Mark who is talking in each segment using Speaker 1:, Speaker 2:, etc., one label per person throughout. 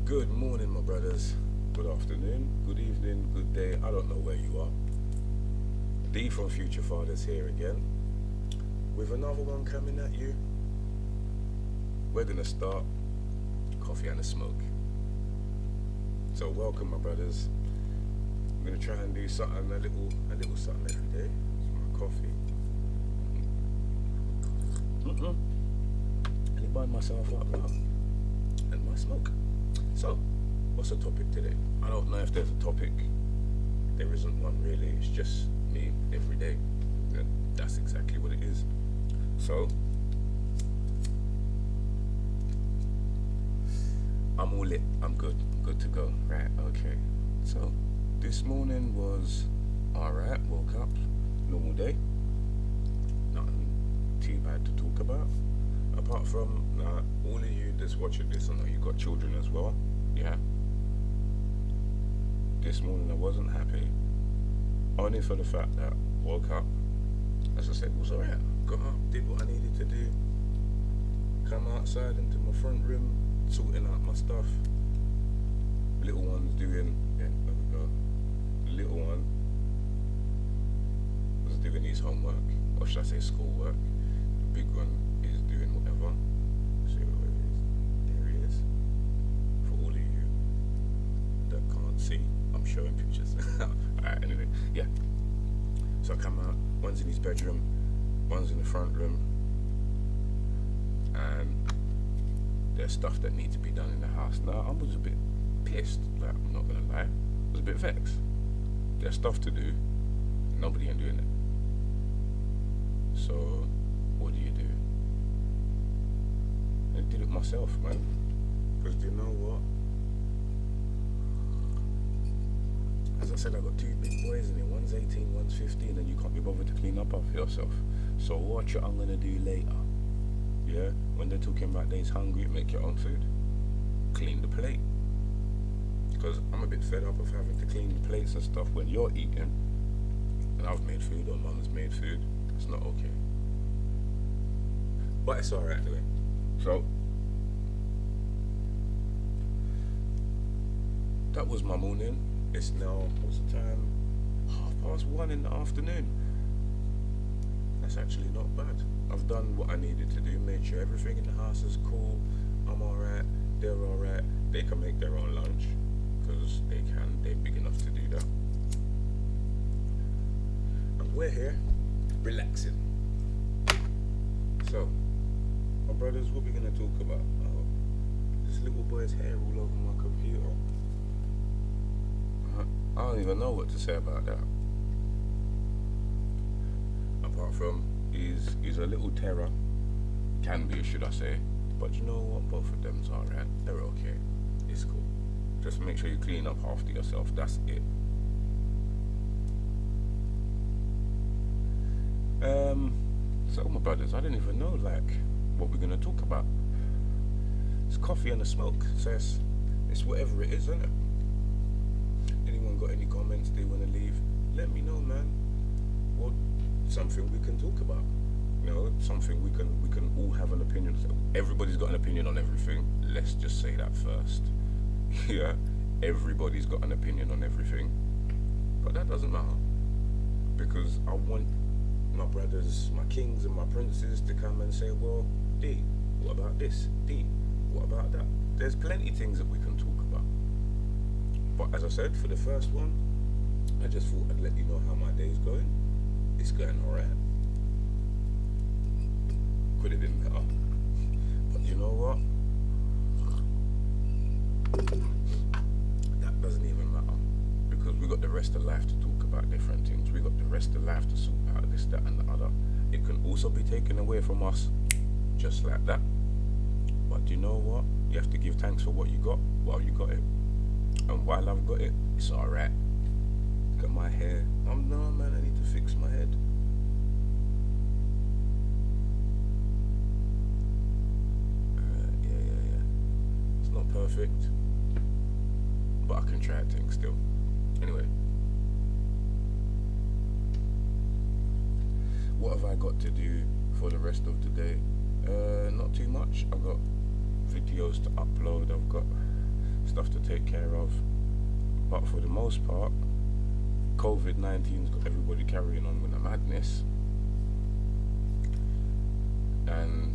Speaker 1: Good morning, my brothers. Good afternoon, good evening, good day. I don't know where you are. D from Future Fathers here again with another one coming at you. We're gonna start coffee and a smoke. So welcome, my brothers. I'm gonna try and do something a little something every day. It's my coffee. And it bind myself up now. And my smoke. So, what's the topic today? I don't know if there's a topic. There isn't one really. It's just me every day. And that's exactly what it is. So, I'm all lit. I'm good. I'm good to go. Right, okay. So, this morning was alright. Woke up. Normal day. Nothing too bad to talk about. Apart from, all of you that's watching this, I know you got children as well. Yeah. This morning I wasn't happy. Only for the fact that woke up. As I said, it was alright. Got up, did what I needed to do. Come outside into my front room, sorting out my stuff. Little one's doing, yeah, there we go. The little one was doing his homework, or should I say schoolwork. The big one is doing whatever. See where it is. There he is. For all of you that can't see, I'm showing pictures. Alright, anyway, yeah. So I come out, one's in his bedroom, one's in the front room, and there's stuff that needs to be done in the house. Now, I was a bit pissed, like, I'm not gonna lie. I was a bit vexed. There's stuff to do, nobody ain't doing it. So, what do you do? I did it myself, man. Because do you know what? As I said, I got two big boys in it. One's 18, one's 15, and you can't be bothered to clean up after yourself. So what I'm gonna do later? Yeah, when they're talking about they's hungry, make your own food. Clean the plate. Because I'm a bit fed up of having to clean the plates and stuff when you're eating, and I've made food or mum's made food. It's not okay. But it's alright anyway. So that was my morning. It's now, what's the time? 1:30 in the afternoon. That's actually not bad. I've done what I needed to do, made sure everything in the house is cool. I'm alright, they're alright. They can make their own lunch, because they're big enough to do that. And we're here, relaxing. So, my brothers, what are we going to talk about? This little boy's hair all over my computer. I don't even know what to say about that. Apart from, he's a little terror. Can be, should I say. But you know what? Both of them's alright. They're okay. It's cool. Just make sure you clean up after yourself. That's it. So my brothers, I didn't even know what we're gonna talk about. It's coffee and a smoke. So it's whatever it is, isn't it? Anyone got any comments they wanna leave? Let me know, man. Well, something we can talk about. You know, something we can all have an opinion. Everybody's got an opinion on everything. Let's just say that first. Yeah, everybody's got an opinion on everything. But that doesn't matter. Because I want my brothers, my kings and my princes to come and say, well, D, what about this? D, what about that? There's plenty of things that we can talk about. But as I said, for the first one, I just thought I'd let you know how my day's going. It's going alright. Could have been better. But you know what? That doesn't even matter. Because we got the rest of life to talk about different things. We got the rest of life to sort out this, that and the other. It can also be taken away from us just like that. But you know what? You have to give thanks for what you got while you got it. And while I've got it, it's alright. Look at my hair. No, man, I need to fix my head. Yeah. It's not perfect, but I can try things still. Anyway, what have I got to do for the rest of the day? Not too much. I've got videos to upload. I've got stuff to take care of. But for the most part, COVID 19's got everybody carrying on with the madness, and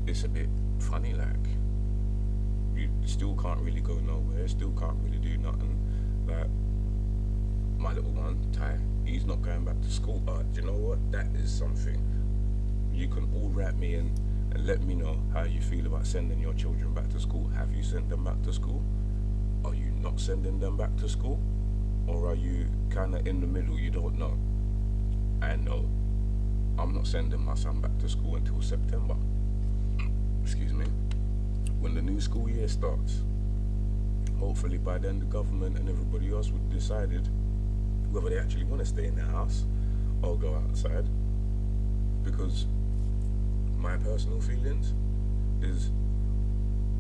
Speaker 1: it's a bit funny, like, you still can't really go nowhere, still can't really do nothing. Like, my little one, Ty, he's not going back to school. Do you know what? That is something. You can all write me in and let me know how you feel about sending your children back to school. Have you sent them back to school? Are you not sending them back to school? Or are you kind of in the middle? You don't know. I know I'm not sending my son back to school until September. Excuse me. When the new school year starts. Hopefully by then the government and everybody else would have decided whether they actually want to stay in their house or go outside. Because my personal feelings is,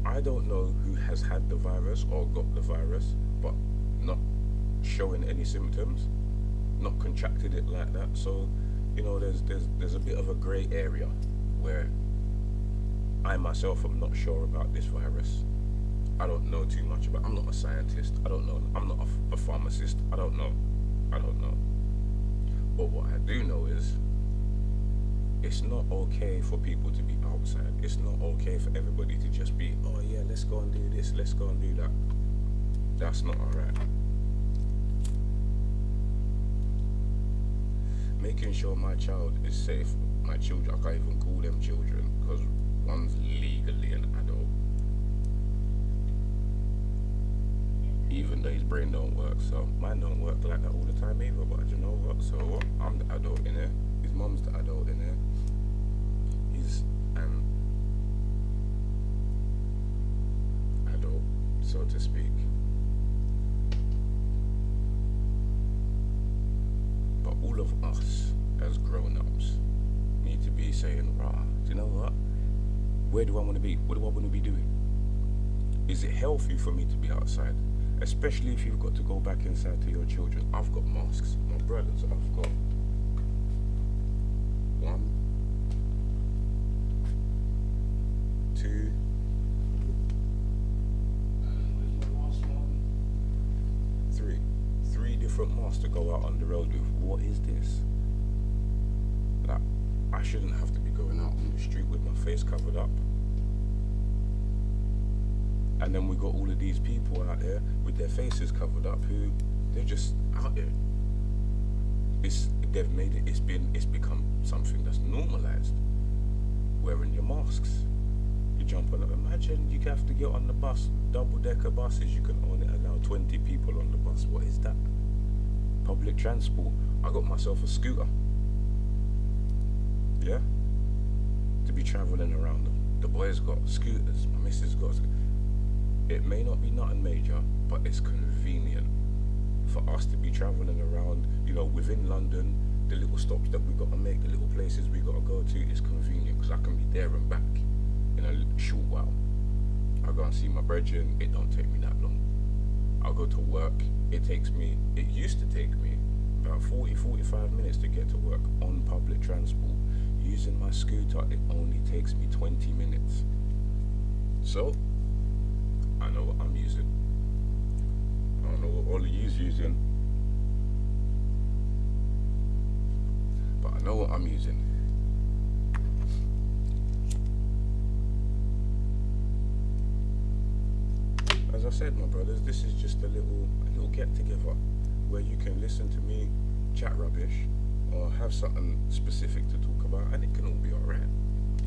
Speaker 1: I don't know who has had the virus or got the virus, but not showing any symptoms, not contracted it like that. So, there's a bit of a grey area where I myself am not sure about this virus. I don't know too much about. I'm not a scientist. I don't know. I'm not a pharmacist. I don't know. But what I do know is, it's not okay for people to be outside. It's not okay for everybody to just be, oh yeah, let's go and do this, let's go and do that. That's not alright. Making sure my child is safe. My children, I can't even call them children because one's legally an adult. Even though his brain don't work, so mine don't work like that all the time either. But you know what? So what? I'm the adult in here. His mum's the adult in here. He's an adult, so to speak. But all of us as grown-ups need to be saying, rah, do you know what? Where do I want to be? What do I want to be doing? Is it healthy for me to be outside? Especially if you've got to go back inside to your children. I've got masks. My brothers, I've got 1, 2, three different masks to go out on the road with. What is this? Like, I shouldn't have to be going out on the street with my face covered up. And then we got all of these people out there with their faces covered up who they're just out there. They've made it. It's become something that's normalized. Wearing your masks. You jump on it. Imagine you have to get on the bus, double-decker buses. You can only allow 20 people on the bus. What is that? Public transport. I got myself a scooter. Yeah. To be traveling around. The boys got scooters. My missus got. It may not be nothing major, but it's convenient for us to be traveling around, within London. The little stops that we got to make, the little places we got to go to, is convenient because I can be there and back in a short while. I go and see my brethren, it don't take me that long. I'll go to work, it used to take me about 40-45 minutes to get to work on public transport. Using my scooter, it only takes me 20 minutes. So, I know what I'm using. I don't know what all of you's using, but I know what I'm using. As I said, my brothers, this is just a little get together where you can listen to me chat rubbish or have something specific to talk about, and it can all be alright.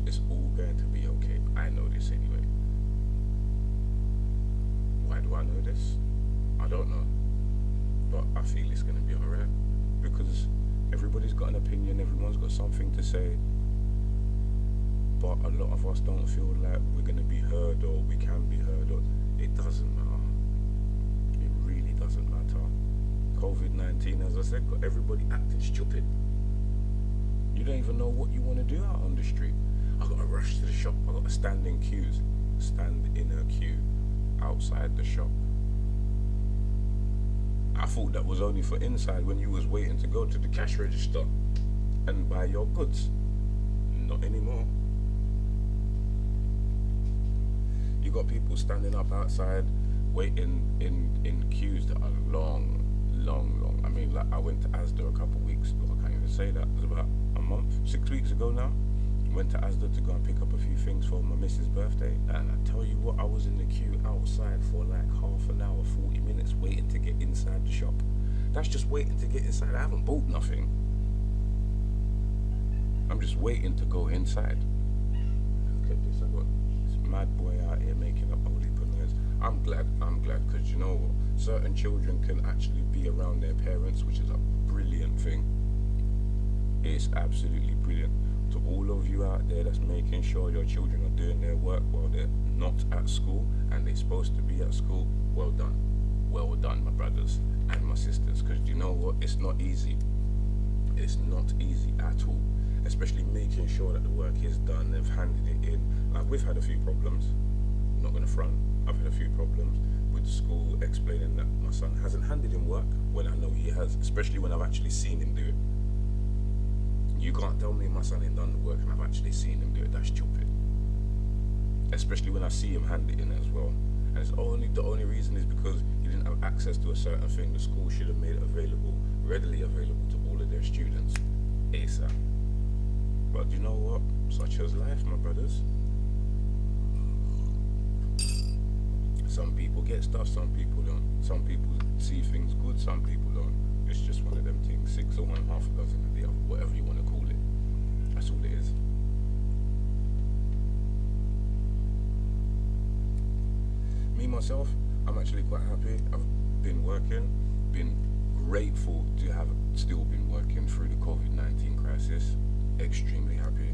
Speaker 1: It's all going to be okay. I know this anyway. Why do I know this? I don't know. But I feel it's going to be alright. Because everybody's got an opinion, everyone's got something to say. But a lot of us don't feel like we're going to be heard or we can be heard. Or it doesn't matter. It really doesn't matter. COVID-19, as I said, got everybody acting stupid. You don't even know what you want to do out on the street. I got to rush to the shop. I got to stand in queues. Stand in a queue outside the shop. I thought that was only for inside when you was waiting to go to the cash register and buy your goods. Not anymore. You got people standing up outside waiting in queues that are long, long, long. I mean, like I went to Asda a couple of weeks ago. I can't even say that. It was about a month, 6 weeks ago now. Went to Asda to go and pick up a few things for my missus' birthday, and I tell you what, I was in the queue outside for like half an hour, 40 minutes, waiting to get inside the shop. That's just waiting to get inside. I haven't bought nothing. I'm just waiting to go inside. Look at this. I got this mad boy out here making up a whole heap of noise. I'm glad, because you know what? Certain children can actually be around their parents, which is a brilliant thing. It's absolutely brilliant. To all of you out there that's making sure your children are doing their work while they're not at school and they're supposed to be at school, well done. Well done, my brothers and my sisters, because you know what? It's not easy. It's not easy at all. Especially making sure that the work is done, they've handed it in. Like, we've had a few problems, I'm not gonna front. I've had a few problems with the school explaining that my son hasn't handed in work when I know he has, especially when I've actually seen him do it. You can't tell me my son ain't done the work and I've actually seen him do it. That's stupid. Especially when I see him hand it in as well. And it's the only reason is because he didn't have access to a certain thing. The school should have made it available, readily available to all of their students ASAP. But you know what? Such as life, my brothers. Some people get stuff, some people don't. Some people see things good, some people don't. It's just one of them things. 6 or 1 half a dozen of the other, whatever you want to call it. That's all it is. Me myself, I'm actually quite happy. I've been working, been grateful to have still been working through the COVID-19 crisis. Extremely happy.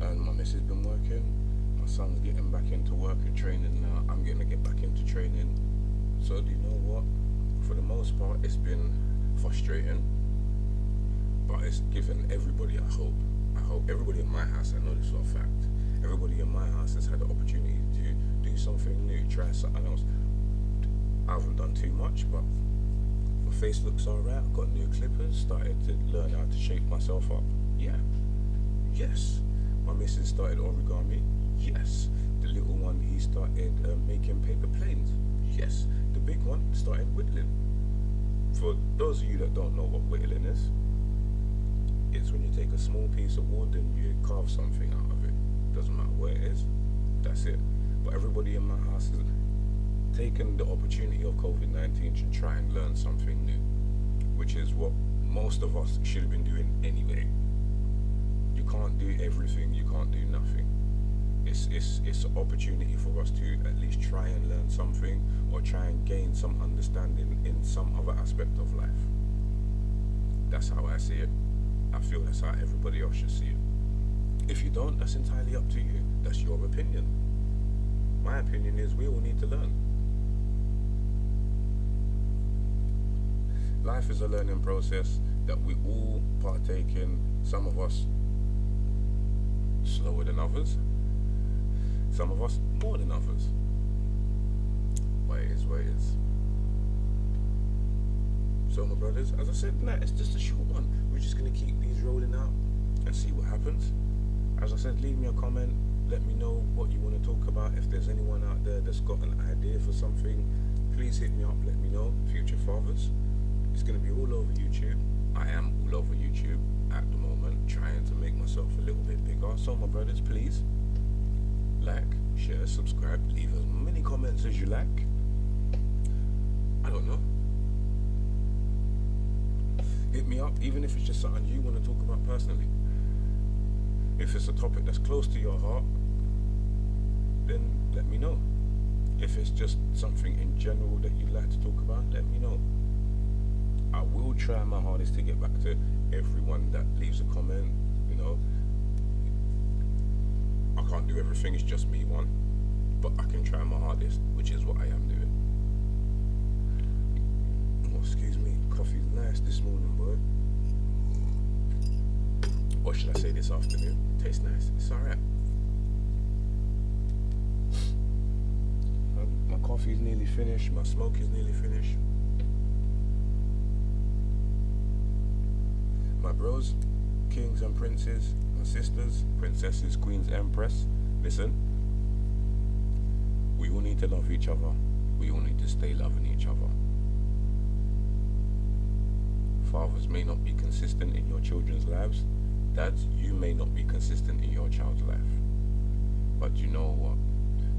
Speaker 1: And my missus been working. My son's getting back into work and training now. I'm getting to get back into training. So do you know what? For the most part, it's been frustrating, but it's given everybody a hope. I hope everybody in my house, I know this for a fact, everybody in my house has had the opportunity to do something new, try something else. I haven't done too much, but my face looks alright. I've got new clippers, started to learn how to shape myself up. Yeah. Yes. My missus started origami. Yes. The little one, he started making paper planes. Yes. The big one started whittling. For those of you that don't know what whittling is, it's when you take a small piece of wood and you carve something out of it. Doesn't matter where it is, that's it. But everybody in my house has taken the opportunity of COVID-19 to try and learn something new, which is what most of us should have been doing anyway. You can't do everything, you can't do nothing. It's an opportunity for us to at least try and learn something or try and gain some understanding in some other aspect of life. That's how I see it. I feel that's how everybody else should see it. If you don't, that's entirely up to you. That's your opinion. My opinion is we all need to learn. Life is a learning process that we all partake in. Some of us slower than others. Some of us more than others. What it is, what it is. So my brothers, as I said, nah, it's just a short one. We're just going to keep these rolling out and see what happens. As I said, leave me a comment. Let me know what you want to talk about. If there's anyone out there that's got an idea for something, please hit me up, let me know. Future fathers. It's going to be all over YouTube. I am all over YouTube at the moment, trying to make myself a little bit bigger. So my brothers, please like, share, subscribe, leave as many comments as you like. I don't know. Hit me up, even if it's just something you want to talk about personally. If it's a topic that's close to your heart, then let me know. If it's just something in general that you'd like to talk about, let me know. I will try my hardest to get back to everyone that leaves a comment. You know, I can't do everything, it's just me one, but I can try my hardest, which is what I am doing. Oh, excuse me, coffee's nice this morning, boy. Or should I say this afternoon? Tastes nice, it's alright. My coffee's nearly finished, my smoke is nearly finished. My bros, kings and princes, my sisters, princesses, queens, empress, listen. We all need to love each other. We all need to stay loving each other. Fathers may not be consistent in your children's lives. Dads, you may not be consistent in your child's life. But you know what?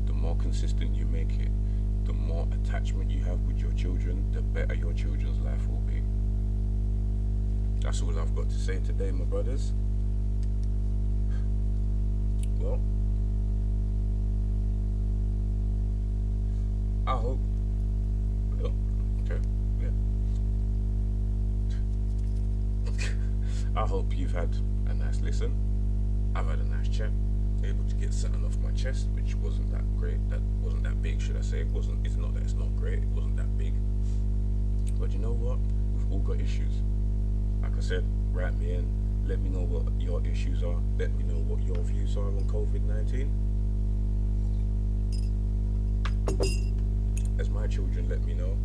Speaker 1: The more consistent you make it, the more attachment you have with your children, the better your children's life will be. That's all I've got to say today, my brothers. Well, I hope. Well, okay, yeah. I hope you've had a nice listen. I've had a nice chat. Able to get something off my chest, which wasn't that great. That wasn't that big, should I say? It wasn't. It's not that it's not great. It wasn't that big. But you know what? We've all got issues. Like I said, write me in. Let me know what your issues are. Let me know what your views are on COVID-19. As my children let me know,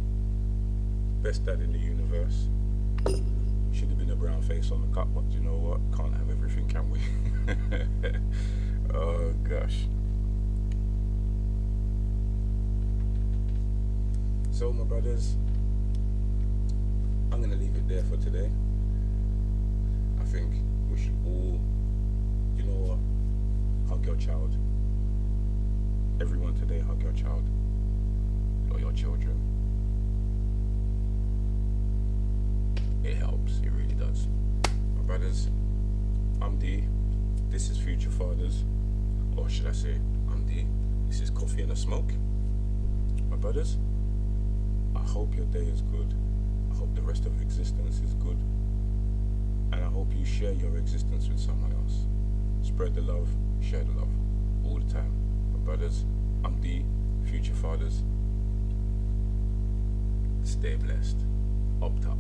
Speaker 1: best dad in the universe. Should have been a brown face on the cup, but you know what? Can't have everything, can we? Oh gosh. So my brothers, I'm gonna leave it there for today. I think we should all, you know what, hug your child. Everyone today, hug your child or your children. It helps, it really does. My brothers, I'm D. This is Future Fathers. Or should I say, I'm D. This is Coffee and a Smoke. My brothers, I hope your day is good. I hope the rest of existence is good. And I hope you share your existence with someone else. Spread the love, share the love, all the time. My brothers, I'm D. Future Fathers. Stay blessed. Up top.